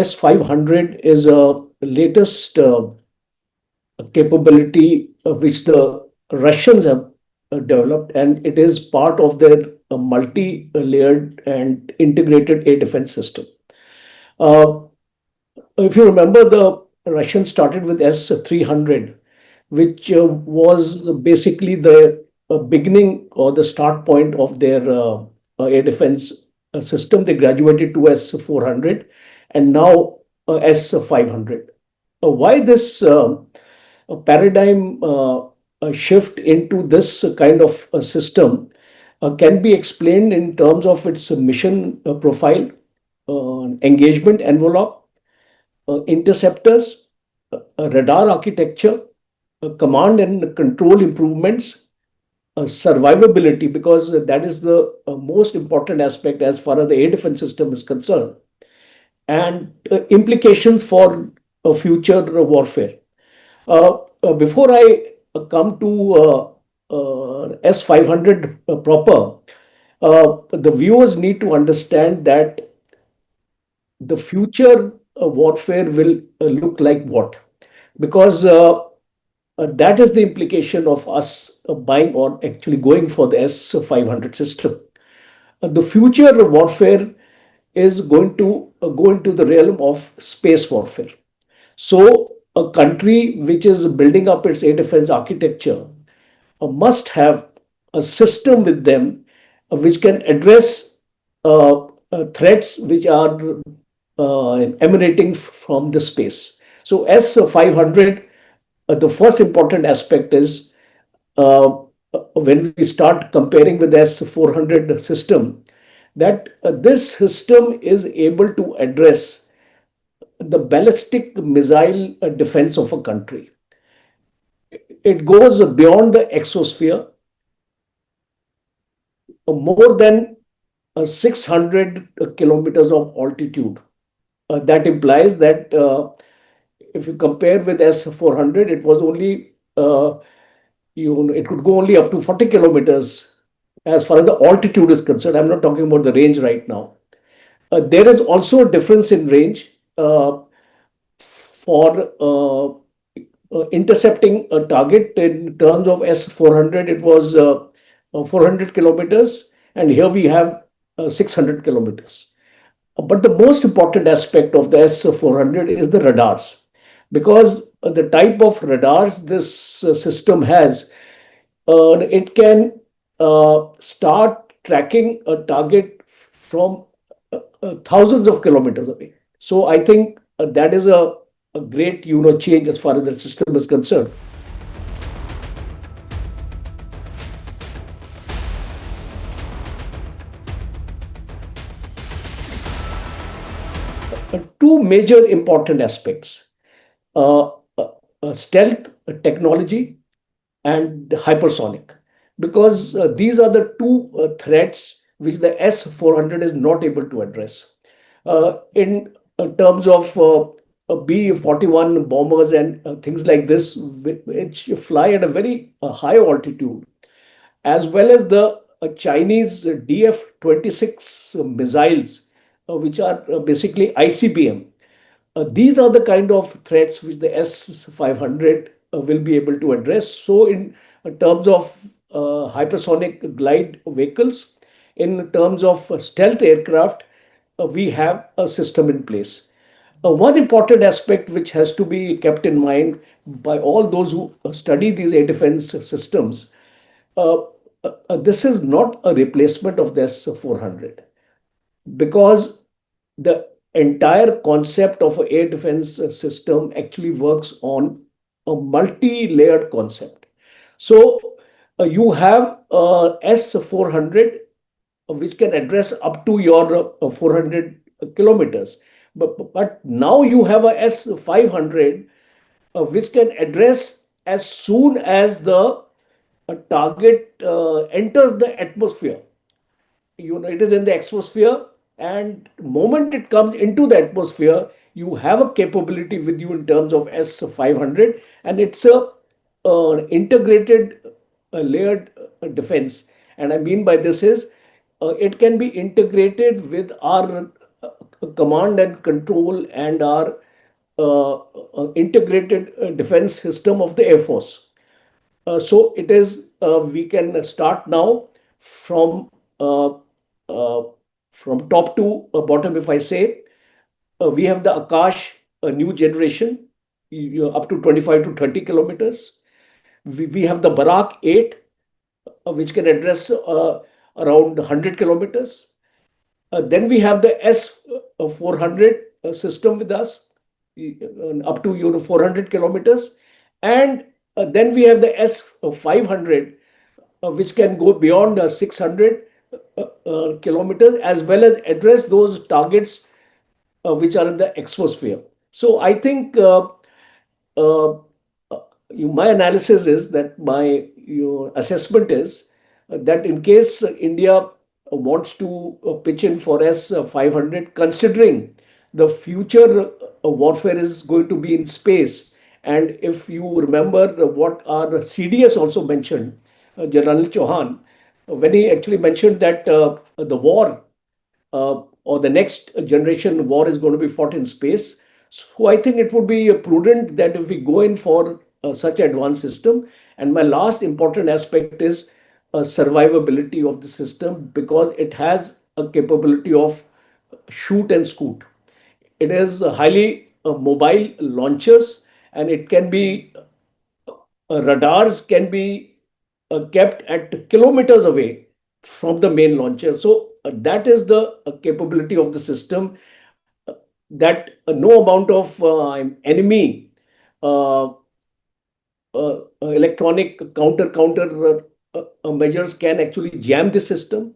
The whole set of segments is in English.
S-500 is a latest capability which the Russians have developed, and it is part of their multi-layered and integrated air defense system. Uh, if you remember, the Russians started with S-300, which was basically the beginning or the start point of their air defense system. They graduated to S-400 and now S-500. Why this paradigm shift into this kind of system can be explained in terms of its mission profile, engagement envelope, interceptors, radar architecture, command and control improvements, survivability, because that is the most important aspect as far as the air defense system is concerned, and implications for future warfare. Before I come to S-500 proper, the viewers need to understand that the future warfare will look like what? Because that is the implication of us buying or actually going for the S-500 system. The future warfare is going to go into the realm of space warfare. So, a country which is building up its air defense architecture must have a system with them which can address threats which are emanating from the space. So, S-500, the first important aspect is uh, when we start comparing with the S-400 system, that this system is able to address the ballistic missile defense of a country. It goes beyond the exosphere, more than 600 kilometers of altitude. That implies that if you compare with S-400, it was only, it could go only up to 40 kilometers as far as the altitude is concerned. I'm not talking about the range right now. There is also a difference in range for intercepting a target. In terms of S-400, it was 400 kilometers, and here we have 600 kilometers. But the most important aspect of the S-400 is the radars, because the type of radars this system has, it can start tracking a target from thousands of kilometers away. So I think that is a great change as far as the system is concerned. Two major important aspects: uh, stealth technology and hypersonic, because these are the two threats which the S-400 is not able to address. In terms of B-41 bombers and things like this, which fly at a very high altitude, as well as the Chinese DF-26 missiles, which are basically ICBM. These are the kind of threats which the S-500 will be able to address. So, in terms of hypersonic glide vehicles, in terms of stealth aircraft, we have a system in place. One important aspect which has to be kept in mind by all those who study these air defense systems, uh, this is not a replacement of the S-400, because the entire concept of an air defense system actually works on a multi-layered concept. So you have S-400, which can address up to your 400 kilometers. But now you have a S-500, which can address as soon as the target enters the atmosphere. It is in the exosphere, and moment it comes into the atmosphere, you have a capability with you in terms of S-500, and it's a integrated layered defense. And I mean by this is, it can be integrated with our command and control and our integrated defense system of the Air Force. So it is, we can start now from uh, uh, top to bottom. If I say, we have the Akash, a new generation, up to 25 to 30 kilometers. We have the Barak 8, which can address around 100 kilometers. Then we have the S-400 system with us, up to 400 kilometers. And then we have the S-500, which can go beyond 600 kilometers, as well as address those targets which are in the exosphere. So I think uh, my analysis is that my your assessment is that in case India wants to pitch in for S-500, considering the future warfare is going to be in space, and if you remember what our CDS also mentioned, General Chauhan, when he actually mentioned that the war or the next generation war is going to be fought in space. So I think it would be prudent that if we go in for such advanced system. And my last important aspect is survivability of the system, because it has a capability of shoot and scoot. It is highly mobile launchers, and it can be radars can be kept at kilometers away from the main launcher. So that is the capability of the system, that no amount of enemy uh, electronic measures can actually jam the system.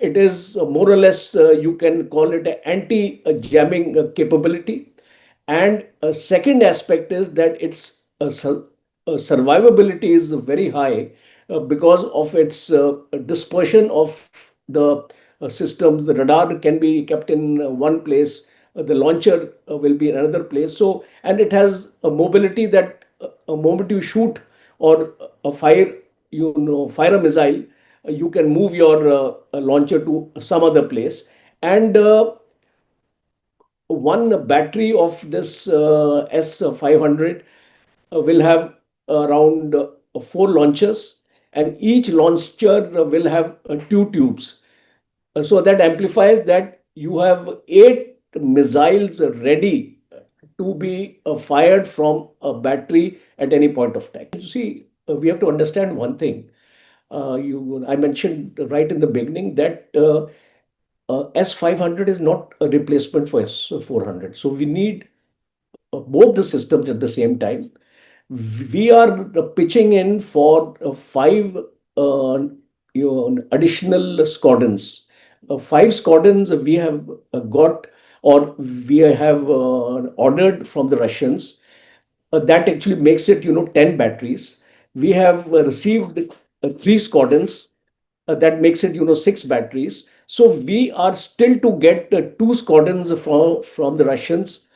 It is more or less, you can call it an anti-jamming capability. And a second aspect is that its survivability is very high because of its dispersion of the systems. The radar can be kept in one place, the launcher will be in another place. So, and it has a mobility that a moment you shoot or fire, fire a missile, you can move your launcher to some other place. And one battery of this S-500 will have around four launchers, and each launcher will have two tubes. So that amplifies that you have eight missiles ready to be fired from a battery at any point of time. You see, we have to understand one thing. I mentioned right in the beginning that S-500 is not a replacement for S-400. So we need both the systems at the same time. We are pitching in for five additional squadrons. Five squadrons we have got, or we have ordered from the Russians. That actually makes it 10 batteries. We have received three squadrons. That makes it six batteries. So we are still to get two squadrons from the Russians,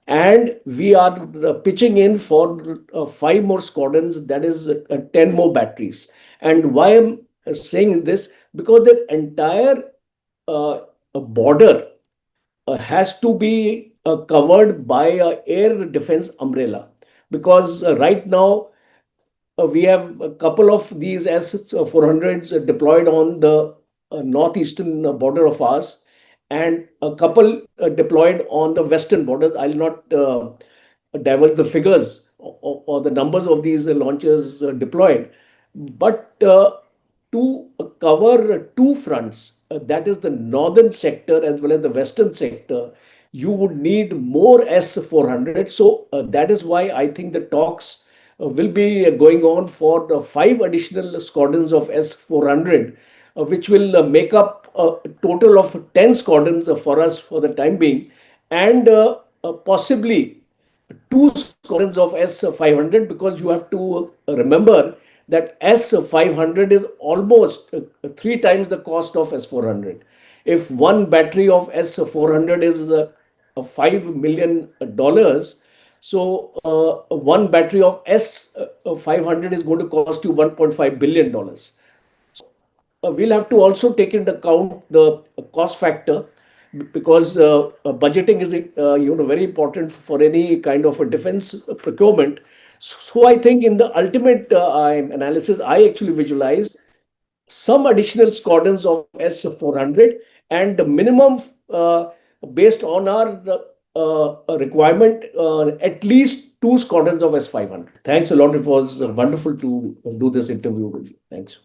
and we are pitching in for five more squadrons, that is 10 more batteries. And why I'm saying this, because the entire uh, border has to be covered by a air defense umbrella, because right now we have a couple of these S-400s deployed on the northeastern border of ours, and a couple deployed on the western borders. I'll not divulge the figures or the numbers of these launchers deployed, but to cover two fronts, that is the northern sector as well as the western sector, you would need more S-400. So that is why I think the talks will be going on for the five additional squadrons of S-400, which will make up a total of 10 squadrons for us for the time being, and possibly two squadrons of S-500, because you have to remember that S-500 is almost three times the cost of S-400. If one battery of S-400 is $5 million, so one battery of S-500 is going to cost you $1.5 billion. We'll have to also take into account the cost factor, because budgeting is very important for any kind of a defense procurement. So I think in the ultimate analysis, I actually visualize some additional squadrons of S-400, and the minimum, based on our requirement, at least two squadrons of S-500. Thanks a lot. It was wonderful to do this interview with you. Thanks.